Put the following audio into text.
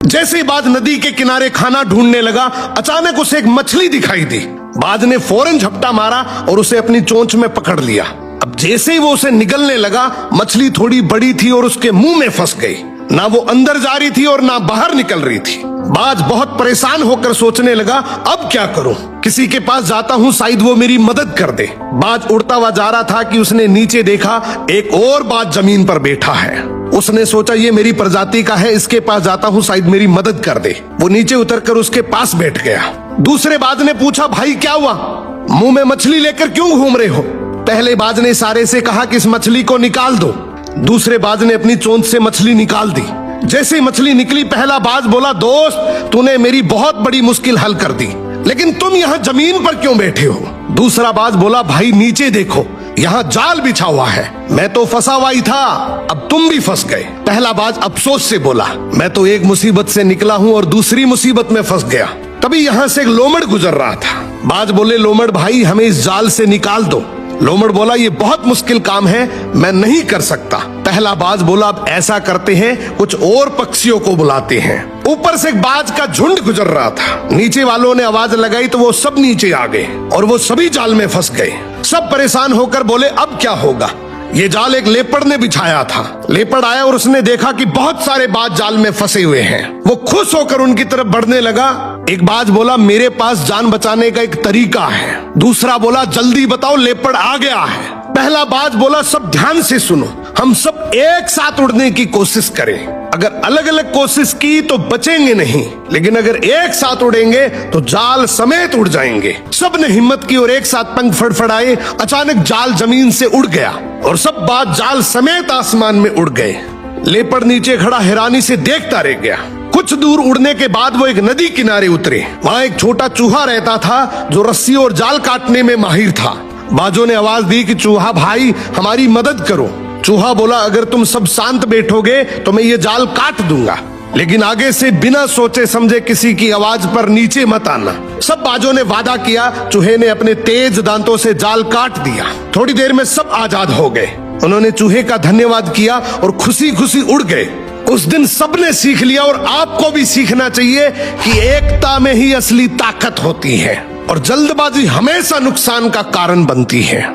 जैसे ही बाज नदी के किनारे खाना ढूंढने लगा, अचानक उसे एक मछली दिखाई दी। बाज ने फौरन झपटा मारा और उसे अपनी चोंच में पकड़ लिया। अब जैसे ही वो उसे निगलने लगा, मछली थोड़ी बड़ी थी और उसके मुंह में फंस गई। ना वो अंदर जा रही थी और ना बाहर निकल रही थी। बाज बहुत परेशान होकर सोचने लगा, अब क्या करूं? किसी के पास जाता हूं, शायद वो मेरी मदद कर दे। बाज उड़ता हुआ जा रहा था कि उसने नीचे देखा, एक और बाज जमीन पर बैठा है। उसने सोचा ये मेरी प्रजाति का है, इसके पास जाता हूँ, शायद मेरी मदद कर दे। वो नीचे उतरकर उसके पास बैठ गया। दूसरे बाज ने पूछा, भाई क्या हुआ? मुंह में मछली लेकर क्यों घूम रहे हो? पहले बाज ने इशारे से कहा कि इस मछली को निकाल दो। दूसरे बाज ने अपनी चोंच से मछली निकाल दी। जैसे ही मछली निकली, पहला बाज बोला, दोस्त तूने मेरी बहुत बड़ी मुश्किल हल कर दी, लेकिन तुम यहाँ जमीन पर क्यों बैठे हो? दूसरा बाज बोला, भाई नीचे देखो, यहाँ जाल बिछा हुआ है, मैं तो फंसा हुआ ही था, अब तुम भी फंस गए। पहला बाज अफसोस से बोला, मैं तो एक मुसीबत से निकला हूँ और दूसरी मुसीबत में फंस गया। तभी यहाँ से एक लोमड़ गुजर रहा था। बाज बोले, लोमड़ भाई हमें इस जाल से निकाल दो। लोमड़ बोला, ये बहुत मुश्किल काम है, मैं नहीं कर सकता। पहला बाज बोला, अब ऐसा करते हैं, कुछ और पक्षियों को बुलाते हैं। ऊपर से एक बाज का झुंड गुजर रहा था। नीचे वालों ने आवाज लगाई तो वो सब नीचे आ गए और वो सभी जाल में फंस गए। सब परेशान होकर बोले, अब क्या होगा? ये जाल एक लेपर्ड ने बिछाया था। लेपर्ड आया और उसने देखा कि बहुत सारे बाज जाल में फंसे हुए हैं। वो खुश होकर उनकी तरफ बढ़ने लगा। एक बाज बोला, मेरे पास जान बचाने का एक तरीका है। दूसरा बोला, जल्दी बताओ, लेपर्ड आ गया है। पहला बाज बोला, सब ध्यान से सुनो, हम सब एक साथ उड़ने की कोशिश करें। अगर अलग अलग कोशिश की तो बचेंगे नहीं, लेकिन अगर एक साथ उड़ेंगे तो जाल समेत उड़ जाएंगे। सब ने हिम्मत की और एक साथ पंख फड़फड़ाए। अचानक जाल जमीन से उड़ गया और सब बाज जाल समेत आसमान में उड़ गए। लेपर्ड नीचे खड़ा हैरानी से देखता रह गया। कुछ दूर उड़ने के बाद वो एक नदी किनारे उतरे। वहाँ एक छोटा चूहा रहता था जो रस्सी और जाल काटने में माहिर था। बाजों ने आवाज दी कि चूहा भाई हमारी मदद करो। चूहा बोला, अगर तुम सब शांत बैठोगे तो मैं ये जाल काट दूंगा, लेकिन आगे से बिना सोचे समझे किसी की आवाज पर नीचे मत आना। सब बाजों ने वादा किया। चूहे ने अपने तेज दांतों से जाल काट दिया। थोड़ी देर में सब आजाद हो गए। उन्होंने चूहे का धन्यवाद किया और खुशी खुशी उड़ गए। उस दिन सबने सीख लिया और आपको भी सीखना चाहिए कि एकता में ही असली ताकत होती है और जल्दबाजी हमेशा नुकसान का कारण बनती है।